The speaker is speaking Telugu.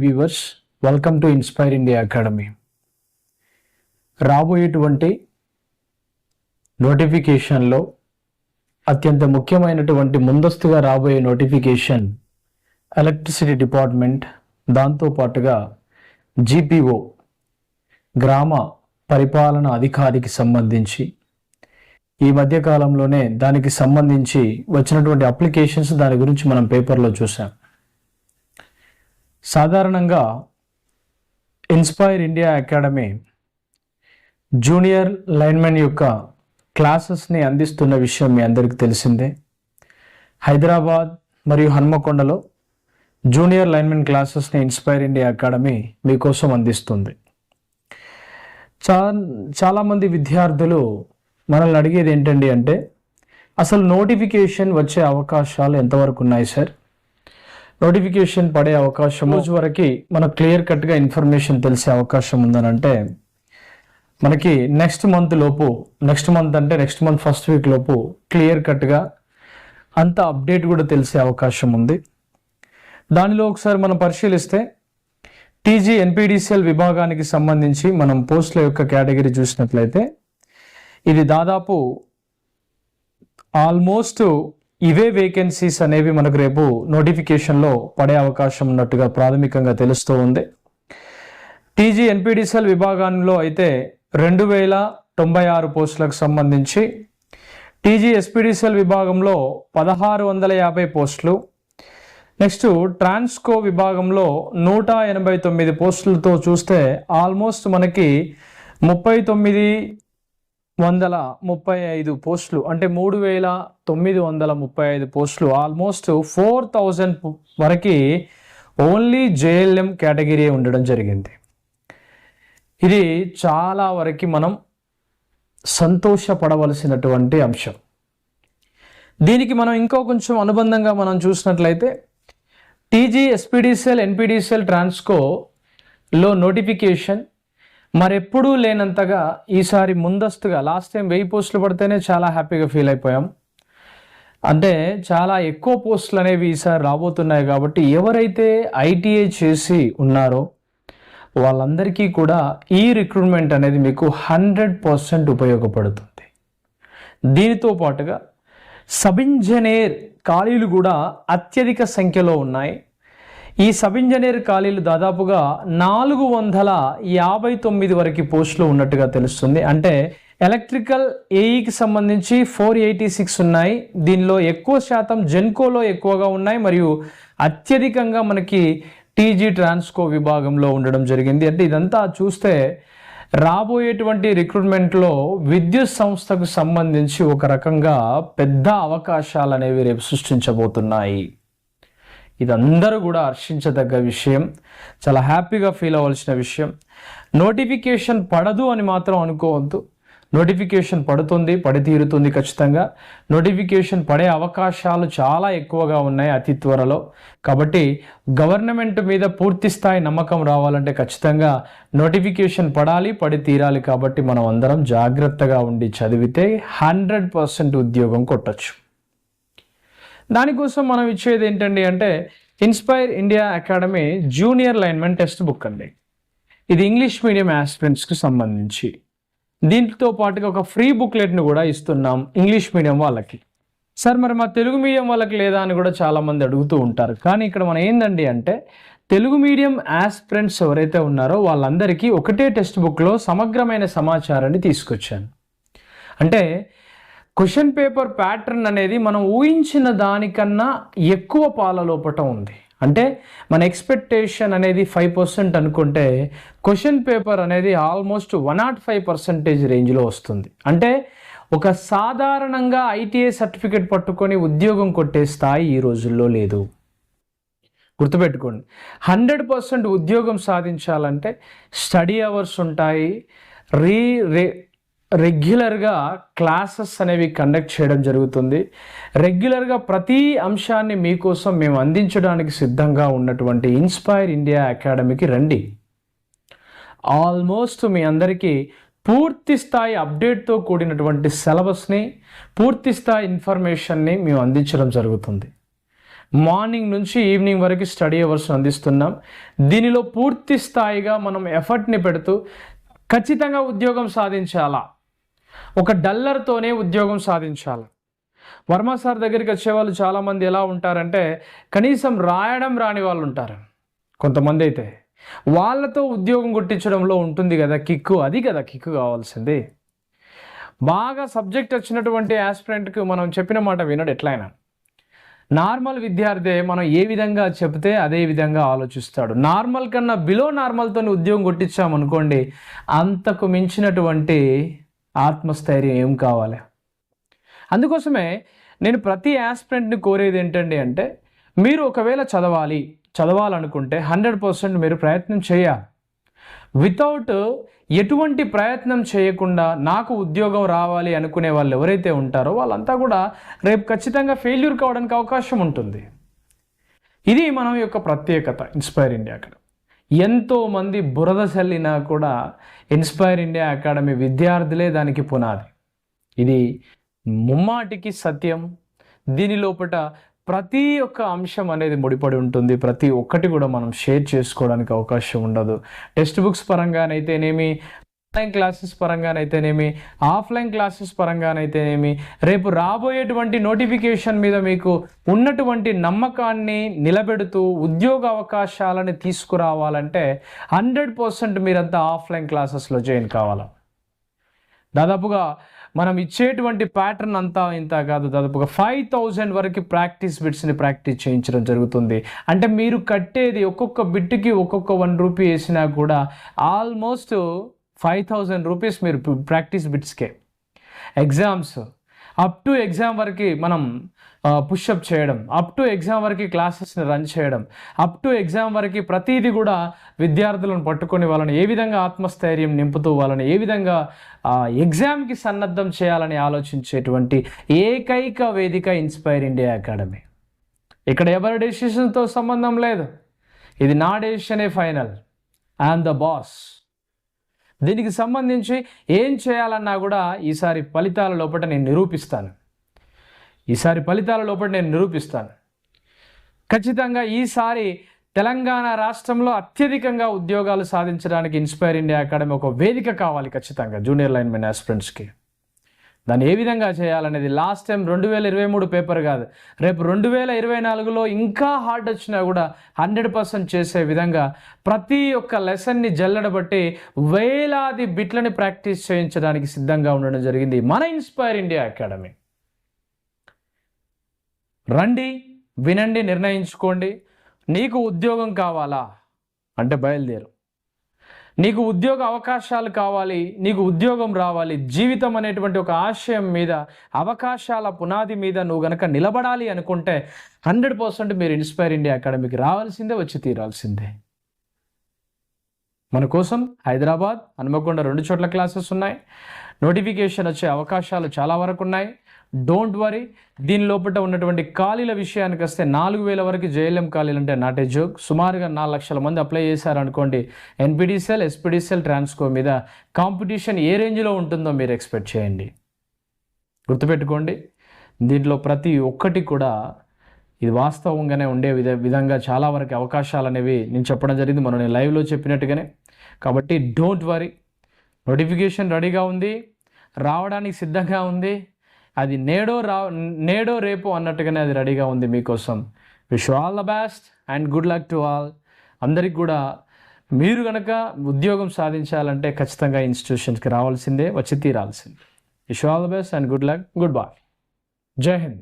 Viewers, welcome to inspire India academy. రాబోయేటువంటి నోటిఫికేషన్లో అత్యంత ముఖ్యమైనటువంటి ముందస్తుగా రాబోయే నోటిఫికేషన్ ఎలక్ట్రిసిటీ డిపార్ట్మెంట్, దాంతోపాటుగా GPO గ్రామ పరిపాలన అధికారికి సంబంధించి ఈ మధ్యకాలంలోనే దానికి సంబంధించి వచ్చినటువంటి అప్లికేషన్స్, దాని గురించి మనం పేపర్లో చూసాం. సాధారణంగా Inspire India Academy junior linemen యొక్క క్లాసెస్ని అందిస్తున్న విషయం మీ అందరికీ తెలిసిందే. హైదరాబాద్ మరియు హన్మకొండలో జూనియర్ లైన్మెన్ క్లాసెస్ని ఇన్స్పైర్ ఇండియా అకాడమీ మీకోసం అందిస్తుంది. చాలామంది విద్యార్థులు మనల్ని అడిగేది ఏంటండి అంటే, అసలు నోటిఫికేషన్ వచ్చే అవకాశాలు ఎంతవరకు ఉన్నాయి సార్? నోటిఫికేషన్ పడే అవకాశం రోజు వరకు మనకు క్లియర్ కట్గా ఇన్ఫర్మేషన్ తెలిసే అవకాశం ఉందనంటే, మనకి నెక్స్ట్ మంత్ ఫస్ట్ వీక్ లోపు క్లియర్ కట్గా అంత అప్డేట్ కూడా తెలిసే అవకాశం ఉంది. దానిలో ఒకసారి మనం పరిశీలిస్తే TG NPDCL విభాగానికి సంబంధించి మనం పోస్టుల యొక్క కేటగిరీ చూసినట్లయితే ఇది దాదాపు ఆల్మోస్ట్ ఇవే వేకెన్సీస్ అనేవి మనకు రేపు నోటిఫికేషన్లో పడే అవకాశం ఉన్నట్టుగా ప్రాథమికంగా తెలుస్తూ ఉంది. TG NPDCL విభాగంలో అయితే 2096 పోస్టులకు సంబంధించి, TG SPDCL విభాగంలో 1650 పోస్టులు, నెక్స్ట్ ట్రాన్స్కో విభాగంలో 189 పోస్టులతో చూస్తే ఆల్మోస్ట్ మనకి 3935 పోస్టులు, అంటే 3935 పోస్టులు, ఆల్మోస్ట్ 4000 వరకు ఓన్లీ JLM కేటగిరీ ఉండడం జరిగింది. ఇది చాలా వరకు మనం సంతోషపడవలసినటువంటి అంశం. దీనికి మనం ఇంకో కొంచెం అనుబంధంగా మనం చూసినట్లయితే TG SPDCL NPDCL ట్రాన్స్కోలో నోటిఫికేషన్ మరెప్పుడూ లేనంతగా ఈసారి ముందస్తుగా, లాస్ట్ టైం 1000 పోస్టులు పడితేనే చాలా హ్యాపీగా ఫీల్ అయిపోయాం. అంటే చాలా ఎక్కువ పోస్టులు అనేవి ఈసారి రాబోతున్నాయి. కాబట్టి ఎవరైతే ITI చేసి ఉన్నారో వాళ్ళందరికీ కూడా ఈ రిక్రూట్మెంట్ అనేది మీకు 100% ఉపయోగపడుతుంది. దీనితో పాటుగా సబ్ ఇంజనీర్ ఖాళీలు కూడా అత్యధిక సంఖ్యలో ఉన్నాయి. ఈ సబ్ ఇంజనీర్ ఖాళీలు దాదాపుగా 459 వరకు పోస్టులు ఉన్నట్టుగా తెలుస్తుంది. అంటే ఎలక్ట్రికల్ AEకి సంబంధించి 486 ఉన్నాయి. దీనిలో ఎక్కువ శాతం జెన్కోలో ఎక్కువగా ఉన్నాయి, మరియు అత్యధికంగా మనకి TG ట్రాన్స్కో విభాగంలో ఉండడం జరిగింది. అంటే ఇదంతా చూస్తే రాబోయేటువంటి రిక్రూట్మెంట్లో విద్యుత్ సంస్థకు సంబంధించి ఒక రకంగా పెద్ద అవకాశాలు అనేవి రేపు సృష్టించబోతున్నాయి. ఇదందరూ కూడా హర్షించదగ్గ విషయం, చాలా హ్యాపీగా ఫీల్ అవ్వాల్సిన విషయం. నోటిఫికేషన్ పడదు అని మాత్రం అనుకోవద్దు. నోటిఫికేషన్ పడుతుంది, పడి తీరుతుంది ఖచ్చితంగా. నోటిఫికేషన్ పడే అవకాశాలు చాలా ఎక్కువగా ఉన్నాయి అతి త్వరలో. కాబట్టి గవర్నమెంట్ మీద పూర్తి స్థాయి నమ్మకం రావాలంటే ఖచ్చితంగా నోటిఫికేషన్ పడాలి, పడి తీరాలి. కాబట్టి మనం అందరం జాగ్రత్తగా ఉండి చదివితే 100% ఉద్యోగం కొట్టచ్చు. దానికోసం మనం ఇచ్చేది ఏంటండి అంటే inspire India Academy junior linemen text book అండి. ఇది ఇంగ్లీష్ మీడియం ఆస్పిరెంట్స్కి సంబంధించి. దీంతో పాటుగా ఒక ఫ్రీ బుక్లెట్ను కూడా ఇస్తున్నాం ఇంగ్లీష్ మీడియం వాళ్ళకి. సార్ మరి మా తెలుగు మీడియం వాళ్ళకి లేదా అని కూడా చాలామంది అడుగుతూ ఉంటారు. కానీ ఇక్కడ మనం ఏందండి అంటే తెలుగు మీడియం ఆస్పిరెంట్స్ ఎవరైతే ఉన్నారో వాళ్ళందరికీ ఒకటే టెక్స్ట్ బుక్లో సమగ్రమైన సమాచారాన్ని తీసుకొచ్చాను. అంటే క్వశ్చన్ పేపర్ ప్యాటర్న్ అనేది మనం ఊహించిన దానికన్నా ఎక్కువ పాలలోపట ఉంది. అంటే మన ఎక్స్పెక్టేషన్ అనేది 5% అనుకుంటే క్వశ్చన్ పేపర్ అనేది ఆల్మోస్ట్ 105% రేంజ్లో వస్తుంది. అంటే ఒక సాధారణంగా ITI సర్టిఫికేట్ పట్టుకొని ఉద్యోగం కొట్టే స్థాయి ఈ రోజుల్లో లేదు. గుర్తుపెట్టుకోండి, 100% ఉద్యోగం సాధించాలంటే స్టడీ అవర్స్ ఉంటాయి, రెగ్యులర్గా క్లాసెస్ అనేవి కండక్ట్ చేయడం జరుగుతుంది. రెగ్యులర్గా ప్రతి అంశాన్ని మీకోసం మేము అందించడానికి సిద్ధంగా ఉన్నటువంటి ఇన్స్పైర్ ఇండియా అకాడమీకి రండి. ఆల్మోస్ట్ మీ అందరికీ పూర్తి స్థాయి అప్డేట్తో కూడినటువంటి సిలబస్ని, పూర్తి స్థాయి ఇన్ఫర్మేషన్ని మేము అందించడం జరుగుతుంది. మార్నింగ్ నుంచి ఈవినింగ్ వరకు స్టడీ అవర్స్ అందిస్తున్నాం. దీనిలో పూర్తి స్థాయిగా మనం ఎఫర్ట్ని పెడుతూ ఖచ్చితంగా ఉద్యోగం సాధించాలా, ఒక డల్లర్తోనే ఉద్యోగం సాధించాలా. వర్మ సార్ దగ్గరికి వచ్చేవాళ్ళు చాలామంది ఎలా ఉంటారంటే కనీసం రాయడం రాని వాళ్ళు ఉంటారు. కొంతమంది అయితే వాళ్ళతో ఉద్యోగం కొట్టించడంలో ఉంటుంది కదా కిక్కు, అది కదా కిక్కు కావాల్సింది. బాగా సబ్జెక్ట్ వచ్చినటువంటి యాస్పిరెంట్కి మనం చెప్పిన మాట వినడు. ఎట్లయినా నార్మల్ విద్యార్థి మనం ఏ విధంగా చెప్తే అదే విధంగా ఆలోచిస్తాడు. నార్మల్ కన్నా బిలో నార్మల్తో ఉద్యోగం కొట్టించామనుకోండి, అంతకు మించినటువంటి ఆత్మస్థైర్యం ఏం కావాలి. అందుకోసమే నేను ప్రతి యాస్పిరెంట్ని కోరేది ఏంటండి అంటే, మీరు ఒకవేళ చదవాలనుకుంటే 100% మీరు ప్రయత్నం చేయాలి. వితౌట్ ఎటువంటి ప్రయత్నం చేయకుండా నాకు ఉద్యోగం రావాలి అనుకునే వాళ్ళు ఎవరైతే ఉంటారో వాళ్ళంతా కూడా రేపు ఖచ్చితంగా ఫెయిల్యూర్ కావడానికి అవకాశం ఉంటుంది. ఇది మనం యొక్క ప్రత్యేకత ఇన్స్పైర్ ఇండియా అకాడమీ. ఎంతోమంది బురద చల్లినా కూడా ఇన్స్పైర్ ఇండియా అకాడమీ విద్యార్థులే దానికి పునాది. ఇది ముమ్మాటికి సత్యం. దీని లోపల ప్రతి ఒక్క అంశం అనేది ముడిపడి ఉంటుంది. ప్రతి ఒక్కటి కూడా మనం షేర్ చేసుకోవడానికి అవకాశం ఉండదు. టెక్స్ట్ బుక్స్ పరంగానైతేనేమి, ఆన్లైన్ క్లాసెస్ పరంగానైతేనేమి, ఆఫ్లైన్ క్లాసెస్ పరంగానైతేనేమి, రేపు రాబోయేటువంటి నోటిఫికేషన్ మీద మీకు ఉన్నటువంటి నమ్మకాన్ని నిలబెడుతూ ఉద్యోగ అవకాశాలని తీసుకురావాలంటే 100% మీరంతా ఆఫ్లైన్ క్లాసెస్లో జాయిన్ కావాలి. దాదాపుగా మనం ఇచ్చేటువంటి ప్యాటర్న్ అంతా ఇంత కాదు, దాదాపుగా 5000 వరకు ప్రాక్టీస్ బిట్స్ని ప్రాక్టీస్ చేయించడం జరుగుతుంది. అంటే మీరు కట్టేది ఒక్కొక్క బిట్కి ఒక్కొక్క 1 రూపీ వేసినా కూడా ఆల్మోస్ట్ 5000 రూపీస్ మీరు ప్రాక్టీస్ బిట్స్కే. ఎగ్జామ్స్ అప్ టు ఎగ్జామ్ వరకు మనం పుషప్ చేయడం, అప్ టు ఎగ్జామ్ వరకు క్లాసెస్ని రన్ చేయడం, అప్ టు ఎగ్జామ్ వరకు ప్రతిదీ కూడా విద్యార్థులను పట్టుకొని వాళ్ళని ఏ విధంగా ఆత్మస్థైర్యం నింపుతూ వాళ్ళని ఏ విధంగా ఎగ్జామ్కి సన్నద్ధం చేయాలని ఆలోచించేటువంటి ఏకైక వేదిక ఇన్స్పైర్ ఇండియా అకాడమీ. ఇక్కడ ఎవరి డెసిషన్తో సంబంధం లేదు. ఇది నా డెసిషనే ఫైనల్. I'm the boss. దీనికి సంబంధించి ఏం చేయాలన్నా కూడా ఈసారి ఫలితాల లోపల నేను నిరూపిస్తాను. ఖచ్చితంగా ఈసారి తెలంగాణ రాష్ట్రంలో అత్యధికంగా ఉద్యోగాలు సాధించడానికి ఇన్స్పైర్ ఇండియా అకాడమీ ఒక వేదిక కావాలి ఖచ్చితంగా జూనియర్ లైన్మెన్ ఆస్పిరెంట్స్కి. దాన్ని ఏ విధంగా చేయాలనేది లాస్ట్ టైం 2023 పేపర్ కాదు, రేపు 2024లో ఇంకా హార్డ్ వచ్చినా కూడా 100% చేసే విధంగా ప్రతి ఒక్క లెసన్ని జల్లెడబట్టి వేలాది బిట్లని ప్రాక్టీస్ చేయించడానికి సిద్ధంగా ఉండడం జరిగింది మన ఇన్స్పైర్ ఇండియా అకాడమీ. రండి, వినండి, నిర్ణయించుకోండి. నీకు ఉద్యోగం కావాలా అంటే బయలుదేరు. నీకు ఉద్యోగ అవకాశాలు కావాలి, నీకు ఉద్యోగం రావాలి, జీవితం అనేటువంటి ఒక ఆశయం మీద, అవకాశాల పునాది మీద నువ్వు గనక నిలబడాలి అనుకుంటే 100% మీరు ఇన్స్పైర్ ఇండియా అకాడమీకి రావాల్సిందే, వచ్చి తీరాల్సిందే. మన కోసం హైదరాబాద్, హనుమకొండ 2 చోట్ల క్లాసెస్ ఉన్నాయి. నోటిఫికేషన్ వచ్చే అవకాశాలు చాలా వరకు ఉన్నాయి. Don't worry. దీని లోపల ఉన్నటువంటి ఖాళీల విషయానికి వస్తే 4000 వరకు జేఎల్ఎం ఖాళీలు అంటే నాట్ ఏ జోక్. సుమారుగా 4 లక్షల మంది అప్లై చేశారనుకోండి. ఎన్పిడిసిఎల్, ఎస్పిడిసిఎల్, ట్రాన్స్కో మీద కాంపిటీషన్ ఏ రేంజ్లో ఉంటుందో మీరు ఎక్స్పెక్ట్ చేయండి. గుర్తుపెట్టుకోండి, దీంట్లో ప్రతి ఒక్కటి కూడా ఇది వాస్తవంగానే ఉండే విధంగా చాలా వరకు అవకాశాలు అనేవి నేను చెప్పడం జరిగింది, నేను లైవ్లో చెప్పినట్టుగానే. కాబట్టి డోంట్ వరీ. నోటిఫికేషన్ రెడీగా ఉంది, రావడానికి సిద్ధంగా ఉంది. అది నేడో రేపు అన్నట్టుగానే అది రెడీగా ఉంది మీకోసం. Wish all the best and good luck to all. అందరికి కూడా మీరు కనుక ఉద్యోగం సాధించాలంటే ఖచ్చితంగా ఇన్స్టిట్యూషన్స్కి రావాల్సిందే, వచ్చి తీరాల్సిందే. Wish all the best and good luck. Good bye. జై హింద్.